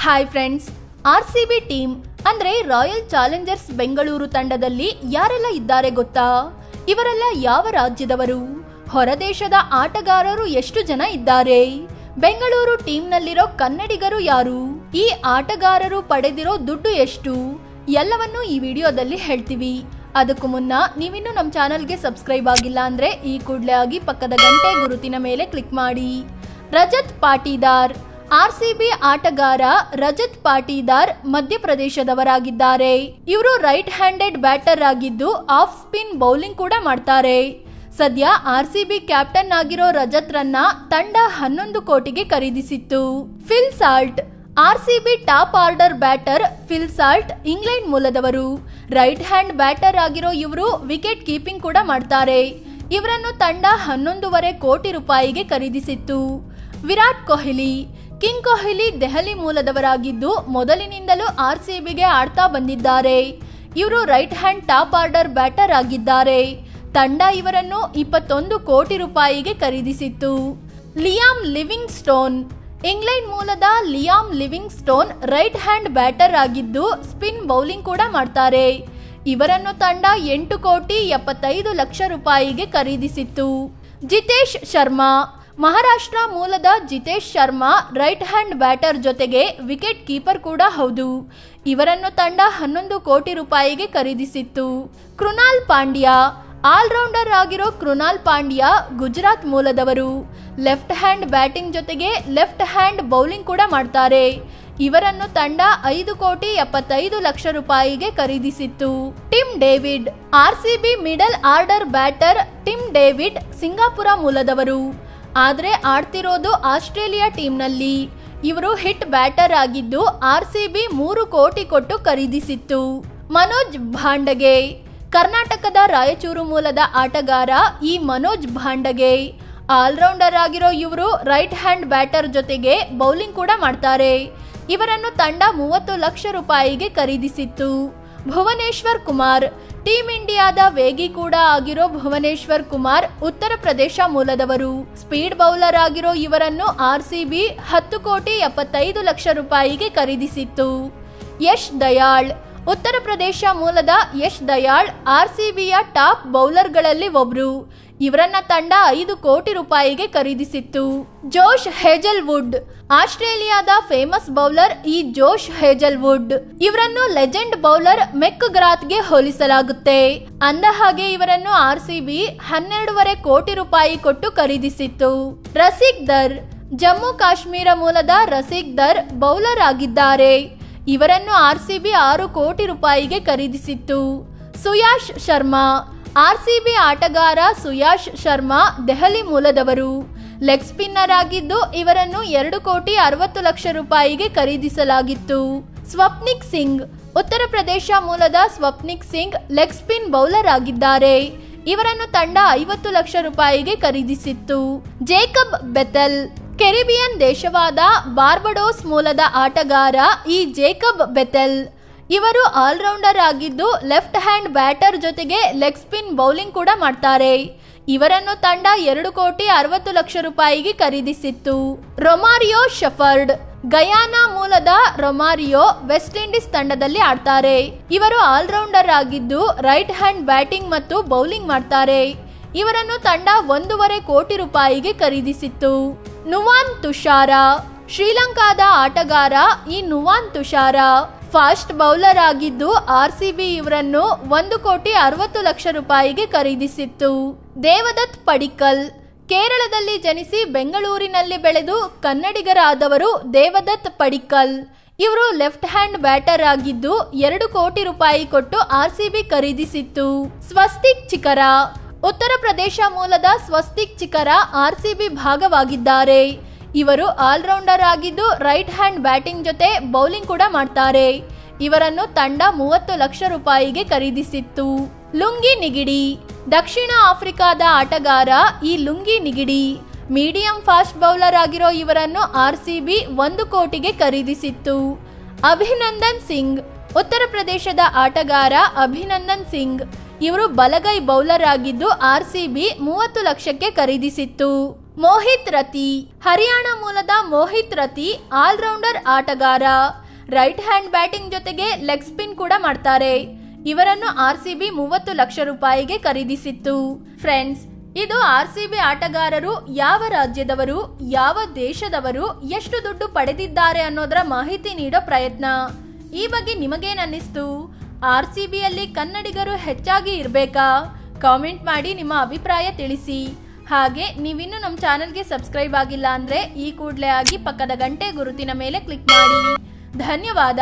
Hi friends, RCB team ಅಂದ್ರೆ royal Challengers Bengaluru ತಂಡದಲ್ಲಿ ಯಾರೆಲ್ಲ ಇದ್ದಾರೆ ಗೊತ್ತಾ? ಇವರೆಲ್ಲ ಯಾವ ರಾಜ್ಯದವರು? ಹೊರದೇಶದ ಆಟಗಾರರು ಎಷ್ಟು ಜನ ಇದ್ದಾರೆ? ಬೆಂಗಳೂರು ಟೀಮ್ನಲ್ಲಿರೋ ಕನ್ನಡಿಗರು ಯಾರು? ಈ ಆಟಗಾರರು ಪಡೆದಿರೋ ದುಡ್ಡು ಎಷ್ಟು? ಎಲ್ಲವನ್ನೂ ಈ ವಿಡಿಯೋದಲ್ಲಿ ಹೇಳ್ತೀವಿ. ಅದಕ್ಕೂ ಮುನ್ನ ನೀವಿನ್ನೂ ನಮ್ಮ ಚಾನಲ್ಗೆ ಸಬ್ಸ್ಕ್ರೈಬ್ ಆಗಿಲ್ಲ ಅಂದ್ರೆ ಈ ಕೂಡಲೇ ಆಗಿ ಪಕ್ಕದ ಗಂಟೆ ಗುರುತಿನ ಮೇಲೆ ಕ್ಲಿಕ್ ಮಾಡಿ. ರಜತ್ ಪಾಟೀದಾರ್ ಆರ್ಸಿಬಿ ಆಟಗಾರ ರಜತ್ ಪಾಟೀದಾರ್ ಮಧ್ಯಪ್ರದೇಶದವರಾಗಿದ್ದಾರೆ. ಇವರು ರೈಟ್ ಹ್ಯಾಂಡೆಡ್ ಬ್ಯಾಟರ್ ಆಗಿದ್ದು ಆಫ್ ಸ್ಪಿನ್ ಬೌಲಿಂಗ್ ಕೂಡ ಮಾಡ್ತಾರೆ. ಸದ್ಯ ಆರ್ಸಿಬಿ ಕ್ಯಾಪ್ಟನ್ ಆಗಿರೋ ರಜತ್ ರನ್ನ ತಂಡ 11 ಕೋಟಿಗೆ ಖರೀದಿಸಿತ್ತು. Phil Salt RCB top order batter Phil Salt England ಮೂಲದವರು. ರೈಟ್ ಹ್ಯಾಂಡ್ ಬ್ಯಾಟರ್ ಆಗಿರೋ ಇವರು ವಿಕೆಟ್ ಕೀಪಿಂಗ್ ಕೂಡ ಮಾಡ್ತಾರೆ. ಇವರನ್ನು ತಂಡ 11.5 ಕೋಟಿ ರೂಪಾಯಿಗೆ ಖರೀದಿಸಿತ್ತು. ವಿರಾಟ್ ಕೊಹ್ಲಿ ಕಿಂಗ್ ಕೊಹ್ಲಿ ದೆಹಲಿ ಮೂಲದವರಾಗಿದ್ದು ಮೊದಲಿನಿಂದಲೂ ಆರ್ಸಿಬಿಗೆ ಆಡ್ತಾ ಬಂದಿದ್ದಾರೆ. ಇವರು right hand top order batter ಆಗಿದ್ದಾರೆ. ತಂಡ ಇವರನ್ನು 21 ಕೋಟಿ ರೂಪಾಯಿಗೆ ಖರೀದಿಸಿತ್ತು. ಲಿಯಾಮ್ ಲಿವಿಂಗ್ ಸ್ಟೋನ್ ಇಂಗ್ಲೆಂಡ್ ಮೂಲದ Liam living stone right hand batter ಆಗಿದ್ದು ಸ್ಪಿನ್ ಬೌಲಿಂಗ್ ಕೂಡ ಮಾಡ್ತಾರೆ. ಇವರನ್ನು ತಂಡ 8 ಕೋಟಿ 75 ಲಕ್ಷ ರೂಪಾಯಿಗೆ ಖರೀದಿಸಿತ್ತು. ಜಿತೇಶ್ ಶರ್ಮಾ ಮಹಾರಾಷ್ಟ್ರ ಮೂಲದ Jitesh Sharma right hand batter ಜೊತೆಗೆ ವಿಕೆಟ್ ಕೀಪರ್ ಕೂಡ ಹೌದು. ಇವರನ್ನು ತಂಡ 11 ಕೋಟಿ ರೂಪಾಯಿಗೆ ಖರೀದಿಸಿತ್ತು. ಕೃನಾಲ್ ಪಾಂಡ್ಯ ಆಲ್ರೌಂಡರ್ ಆಗಿರೋ ಕೃನಾಲ್ ಪಾಂಡ್ಯ ಗುಜರಾತ್ ಮೂಲದವರು. ಲೆಫ್ಟ್ ಹ್ಯಾಂಡ್ ಬ್ಯಾಟಿಂಗ್ ಜೊತೆಗೆ ಲೆಫ್ಟ್ ಹ್ಯಾಂಡ್ ಬೌಲಿಂಗ್ ಕೂಡ ಮಾಡ್ತಾರೆ. ಇವರನ್ನು ತಂಡ 5 ಕೋಟಿ 75 ಲಕ್ಷ ರೂಪಾಯಿಗೆ ಖರೀದಿಸಿತ್ತು. Tim David RCB middle order batter Tim David Singapore ಮೂಲದವರು. ಆದ್ರೆ ಆಡ್ತಿರೋದು ಆಸ್ಟ್ರೇಲಿಯಾ ಟೀಮ್ನಲ್ಲಿ. ಇವರು ಹಿಟ್ ಬ್ಯಾಟರ್ ಆಗಿದ್ದು ಆರ್ಸಿಬಿ 3 ಕೋಟಿ ಕೊಟ್ಟು ಖರೀದಿಸಿತ್ತು. ಮನೋಜ್ ಭಾಂಡಗೆ ಕರ್ನಾಟಕದ ರಾಯಚೂರು ಮೂಲದ ಆಟಗಾರ ಈ ಮನೋಜ್ ಭಾಂಡಗೆ. ಆಲ್ರೌಂಡರ್ ಆಗಿರೋ ಇವರು ರೈಟ್ ಹ್ಯಾಂಡ್ ಬ್ಯಾಟರ್ ಜೊತೆಗೆ ಬೌಲಿಂಗ್ ಕೂಡ ಮಾಡ್ತಾರೆ. ಇವರನ್ನು ತಂಡ 30 ಲಕ್ಷ ರೂಪಾಯಿಗೆ ಖರೀದಿಸಿತ್ತು. ಭುವನೇಶ್ವರ್ ಕುಮಾರ್ ಟೀಮ್ ಇಂಡಿಯಾದ ವೇಗಿ ಕೂಡ ಆಗಿರೋ ಭುವನೇಶ್ವರ್ ಕುಮಾರ್ ಉತ್ತರ ಪ್ರದೇಶ ಮೂಲದವರು. ಸ್ಪೀಡ್ ಬೌಲರ್ ಆಗಿರೋ ಇವರನ್ನು ಆರ್ಸಿಬಿ 10 ಕೋಟಿ 75 ಲಕ್ಷ ರೂಪಾಯಿಗೆ ಖರೀದಿಸಿತ್ತು. ಯಶ್ ದಯಾಳ್ ಉತ್ತರ ಪ್ರದೇಶ ಮೂಲದ ಯಶ್ ದಯಾಳ್ ಆರ್ಸಿಬಿಯ ಟಾಪ್ ಬೌಲರ್ಗಳಲ್ಲಿ ಒಬ್ರು. ಇವರನ್ನ ತಂಡ 5 ಕೋಟಿ ರೂಪಾಯಿಗೆ ಖರೀದಿಸಿತ್ತು. ಜೋಶ್ ಹೇಜಲ್ವುಡ್ ಆಸ್ಟ್ರೇಲಿಯಾದ ಫೇಮಸ್ ಬೌಲರ್ ಈ ಜೋಶ್ ಹೇಜಲ್ವುಡ್. ಇವರನ್ನು ಲೆಜೆಂಡ್ ಬೌಲರ್ ಮೆಕ್ ಗ್ರಾತ್ಗೆ ಹೋಲಿಸಲಾಗುತ್ತೆ. ಅಂದ ಹಾಗೆ ಇವರನ್ನು ಆರ್ಸಿಬಿ 12.5 ಕೋಟಿ ರೂಪಾಯಿ ಕೊಟ್ಟು ಖರೀದಿಸಿತ್ತು. ರಸಿಕ್ ದರ್ ಜಮ್ಮು ಕಾಶ್ಮೀರ ಮೂಲದ ರಸಿಕ್ ದರ್ ಬೌಲರ್ ಆಗಿದ್ದಾರೆ. ಇವರನ್ನು ಆರ್ಸಿಬಿ 6 ಕೋಟಿ ರೂಪಾಯಿಗೆ ಖರೀದಿಸಿತ್ತು. ಸುಯಾಶ್ ಶರ್ಮಾ ಆರ್ಸಿಬಿ ಆಟಗಾರ ಸುಯಾಶ್ ಶರ್ಮಾ ದೆಹಲಿ ಮೂಲದವರು. ಲೆಗ್ ಸ್ಪಿನ್ನರ್ ಆಗಿದ್ದು ಇವರನ್ನು 2 ಕೋಟಿ 60 ಲಕ್ಷ ರೂಪಾಯಿಗೆ ಖರೀದಿಸಲಾಗಿತ್ತು. ಸ್ವಪ್ನಿಕ್ ಸಿಂಗ್ ಉತ್ತರ ಪ್ರದೇಶ ಮೂಲದ ಸ್ವಪ್ನಿಕ್ ಸಿಂಗ್ ಲೆಗ್ ಸ್ಪಿನ್ ಬೌಲರ್ ಆಗಿದ್ದಾರೆ. ಇವರನ್ನು ತಂಡ 50 ಲಕ್ಷ ರೂಪಾಯಿಗೆ ಖರೀದಿಸಿತ್ತು. ಜೇಕಬ್ ಬೆಥೆಲ್ ಕೆರಿಬಿಯನ್ ದೇಶವಾದ ಬಾರ್ಬಡೋಸ್ ಮೂಲದ ಆಟಗಾರ ಈ ಜೇಕಬ್ ಬೆಥೆಲ್. ಇವರು ಆಲ್ರೌಂಡರ್ ಆಗಿದ್ದು ಲೆಫ್ಟ್ ಹ್ಯಾಂಡ್ ಬ್ಯಾಟರ್ ಜೊತೆಗೆ ಲೆಗ್ ಸ್ಪಿನ್ ಬೌಲಿಂಗ್ ಕೂಡ ಮಾಡ್ತಾರೆ. ಇವರನ್ನು ತಂಡ 2 ಕೋಟಿ 60 ಲಕ್ಷ ರೂಪಾಯಿಗೆ ಖರೀದಿಸಿತ್ತು. ರೊಮಾರಿಯೋ ಶೆಫರ್ಡ್ ಗಯಾನಾ ಮೂಲದ ರೊಮಾರಿಯೋ ವೆಸ್ಟ್ ಇಂಡೀಸ್ ತಂಡದಲ್ಲಿ ಆಡ್ತಾರೆ. ಇವರು ಆಲ್ರೌಂಡರ್ ಆಗಿದ್ದು ರೈಟ್ ಹ್ಯಾಂಡ್ ಬ್ಯಾಟಿಂಗ್ ಮತ್ತು ಬೌಲಿಂಗ್ ಮಾಡ್ತಾರೆ. ಇವರನ್ನು ತಂಡ 1.5 ಕೋಟಿ ರೂಪಾಯಿಗೆ ಖರೀದಿಸಿತ್ತು. ನುವಾನ್ ತುಷಾರ ಶ್ರೀಲಂಕಾದ ಆಟಗಾರ ಈ ನುವಾನ್ ತುಷಾರ ಫಾಸ್ಟ್ ಬೌಲರ್ ಆಗಿದ್ದು ಆರ್ಸಿಬಿ ಇವರನ್ನು 1 ಕೋಟಿ 60 ಲಕ್ಷ ರೂಪಾಯಿಗೆ ಖರೀದಿಸಿತ್ತು. ದೇವದತ್ ಪಡಿಕ್ಕಲ್ ಕೇರಳದಲ್ಲಿ ಜನಿಸಿ ಬೆಂಗಳೂರಿನಲ್ಲಿ ಬೆಳೆದು ಕನ್ನಡಿಗರಾದವರು ದೇವದತ್ ಪಡಿಕ್ಕಲ್. ಇವರು ಲೆಫ್ಟ್ ಹ್ಯಾಂಡ್ ಬ್ಯಾಟರ್ ಆಗಿದ್ದು 2 ಕೋಟಿ ರೂಪಾಯಿ ಕೊಟ್ಟು ಆರ್ಸಿಬಿ ಖರೀದಿಸಿತ್ತು. ಸ್ವಸ್ತಿಕ್ ಚಿಕರ ಉತ್ತರ ಪ್ರದೇಶ ಮೂಲದ ಸ್ವಸ್ತಿಕ್ ಚಿಕರ ಆರ್ಸಿಬಿ ಭಾಗವಾಗಿದ್ದಾರೆ. ಇವರು ಆಲ್ರೌಂಡರ್ ಆಗಿದ್ದು ರೈಟ್ ಹ್ಯಾಂಡ್ ಬ್ಯಾಟಿಂಗ್ ಜೊತೆ ಬೌಲಿಂಗ್ ಕೂಡ ಮಾಡ್ತಾರೆ. ಇವರನ್ನು ತಂಡ 30 ಲಕ್ಷ ರೂಪಾಯಿಗೆ ಖರೀದಿಸಿತ್ತು. ಲುಂಗಿ ನಿಗಿಡಿ ದಕ್ಷಿಣ ಆಫ್ರಿಕಾದ ಆಟಗಾರ ಈ ಲುಂಗಿ ನಿಗಿಡಿ. ಮೀಡಿಯಂ ಫಾಸ್ಟ್ ಬೌಲರ್ ಆಗಿರೋ ಇವರನ್ನು ಆರ್ಸಿಬಿ 1 ಕೋಟಿಗೆ ಖರೀದಿಸಿತ್ತು. ಅಭಿನಂದನ್ ಸಿಂಗ್ ಉತ್ತರ ಪ್ರದೇಶದ ಆಟಗಾರ ಅಭಿನಂದನ್ ಸಿಂಗ್. ಇವರು ಬಲಗೈ ಬೌಲರ್ ಆಗಿದ್ದು ಆರ್ಸಿಬಿ 30 ಲಕ್ಷಕ್ಕೆ ಖರೀದಿಸಿತ್ತು. ಮೋಹಿತ್ ರತಿ. ಹರಿಯಾಣ ಮೂಲದ ಮೋಹಿತ್ ರತಿ ಆಲ್ರೌಂಡರ್ ಆಟಗಾರ. ರೈಟ್ ಹ್ಯಾಂಡ್ ಬ್ಯಾಟಿಂಗ್ ಜೊತೆಗೆ ಲೆಗ್ ಸ್ಪಿನ್ ಕೂಡ ಮಾಡ್ತಾರೆ. ಇವರನ್ನು RCB 30 ಲಕ್ಷ ರೂಪಾಯಿಗೆ ಖರೀದಿಸಿತ್ತು. ಫ್ರೆಂಡ್ಸ್, ಇದು RCB ಆಟಗಾರರು ಯಾವ ರಾಜ್ಯದವರು, ಯಾವ ದೇಶದವರು, ಎಷ್ಟು ದುಡ್ಡು ಪಡೆದಿದ್ದಾರೆ ಅನ್ನೋದರ ಮಾಹಿತಿ ನೀಡೋ ಪ್ರಯತ್ನ. ಈ ಬಗ್ಗೆ ನಿಮಗೇನನ್ನಿಸ್ತು? RCBಯಲ್ಲಿ ಕನ್ನಡಿಗರು ಹೆಚ್ಚಾಗಿ ಇರಬೇಕಾ? ಕಾಮೆಂಟ್ ಮಾಡಿ ನಿಮ್ಮ ಅಭಿಪ್ರಾಯ ತಿಳಿಸಿ. ಹಾಗೆ ನೀವಿನ್ನೂ ನಮ್ಮ ಚಾನಲ್ಗೆ ಸಬ್ಸ್ಕ್ರೈಬ್ ಆಗಿಲ್ಲ ಅಂದರೆ ಈ ಕೂಡಲೇ ಆಗಿ ಪಕ್ಕದ ಗಂಟೆ ಗುರುತಿನ ಮೇಲೆ ಕ್ಲಿಕ್ ಮಾಡಿ. ಧನ್ಯವಾದ.